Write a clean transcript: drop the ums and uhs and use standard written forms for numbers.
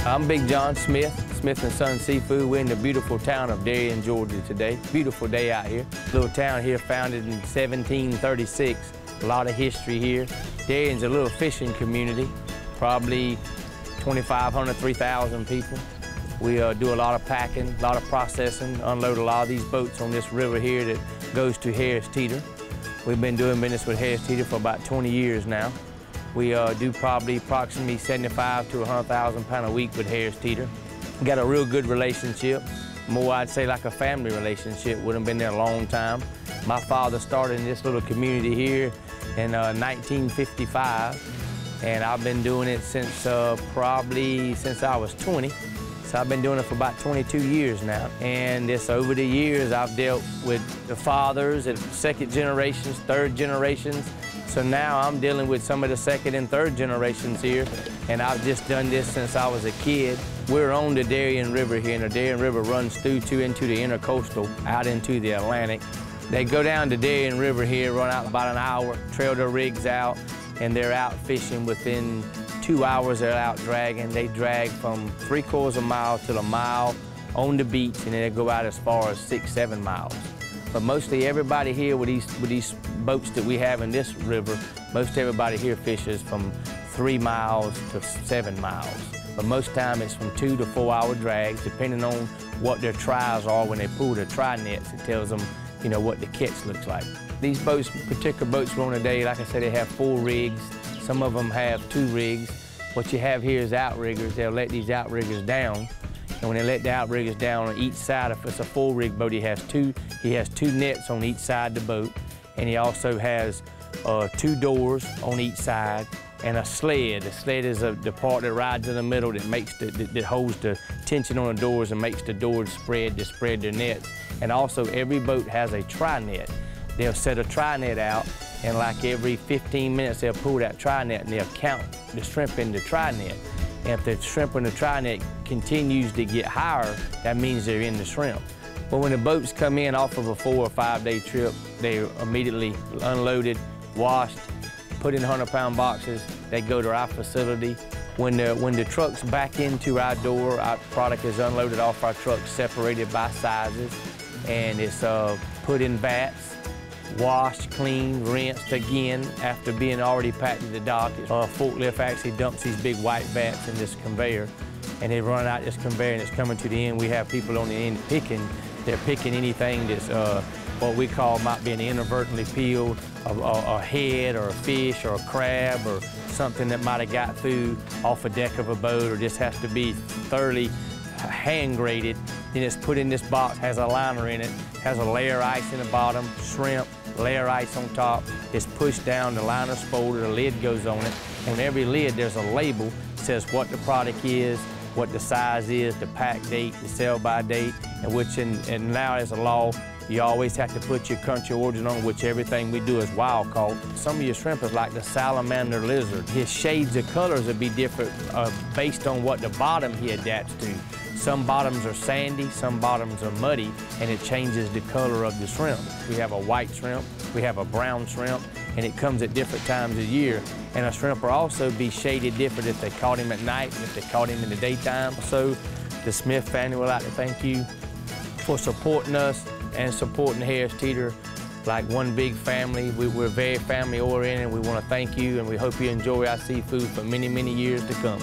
I'm Big John Smith, Smith & Son Seafood. We're in the beautiful town of Darien, Georgia today. Beautiful day out here. Little town here founded in 1736. A lot of history here. Darien's a little fishing community, probably 2,500, 3,000 people. We do a lot of packing, a lot of processing, unload a lot of these boats on this river here that goes to Harris Teeter. We've been doing business with Harris Teeter for about 20 years now. We do probably approximately 75 to 100,000 pounds a week with Harris Teeter. We got a real good relationship, more I'd say like a family relationship. We've been there a long time. My father started in this little community here in 1955, and I've been doing it since probably since I was 20. So I've been doing it for about 22 years now. And this over the years, I've dealt with the fathers and second generations, third generations. So now I'm dealing with some of the second and third generations here. And I've just done this since I was a kid. We're on the Darien River here, and the Darien River runs through into the intercoastal, out into the Atlantic. They go down the Darien River here, run out about an hour, trail their rigs out, and they're out fishing within 2 hours. They're out dragging. They drag from 3/4 mile to a mile on the beach, and then they go out as far as 6, 7 miles. But mostly everybody here with these boats that we have in this river, most everybody here fishes from 3 miles to 7 miles. But most time it's from 2 to 4 hour drags, depending on what their tries are. When they pull their tri nets, it tells them, you know, what the catch looks like. These boats, particular boats we're on today, like I said, they have 4 rigs. Some of them have 2 rigs. What you have here is outriggers. They'll let these outriggers down. And when they let the outriggers down on each side, if it's a 4-rig boat, he has two nets on each side of the boat. And he also has 2 doors on each side and a sled. The sled is the part that rides in the middle that makes that holds the tension on the doors and makes the doors spread their nets. And also every boat has a tri-net. They'll set a tri-net out, and like every 15 minutes they'll pull that tri-net and they'll count the shrimp in the tri-net. And if the shrimp in the tri-net continues to get higher, that means they're in the shrimp. But when the boats come in off of a 4 or 5 day trip, they're immediately unloaded, washed, put in 100-pound boxes. They go to our facility. When the trucks back into our door, our product is unloaded off our trucks, separated by sizes, and it's put in vats, washed, cleaned, rinsed again after being already packed at the dock. A forklift actually dumps these big white vats in this conveyor, and they run out this conveyor and it's coming to the end. We have people on the end picking. They're picking anything that's what we call might be an inadvertently peeled, a head or a fish or a crab or something that might have got through off a deck of a boat, or just has to be thoroughly hand graded. Then it's put in this box, has a liner in it, has a layer of ice in the bottom, shrimp, layer of ice on top. It's pushed down, the liner's folded, a lid goes on it. On every lid there's a label that says what the product is, what the size is, the pack date, the sell-by date, and now as a law, you always have to put your country origin on, which everything we do is wild caught. Some of your shrimp is like the salamander lizard. His shades of colors will be different based on what the bottom he adapts to. Some bottoms are sandy, some bottoms are muddy, and it changes the color of the shrimp. We have a white shrimp, we have a brown shrimp, and it comes at different times of year. And a shrimp will also be shaded different if they caught him at night and if they caught him in the daytime. So the Smith family would like to thank you for supporting us and supporting Harris Teeter like one big family. We're very family oriented. We want to thank you, and we hope you enjoy our seafood for many, many years to come.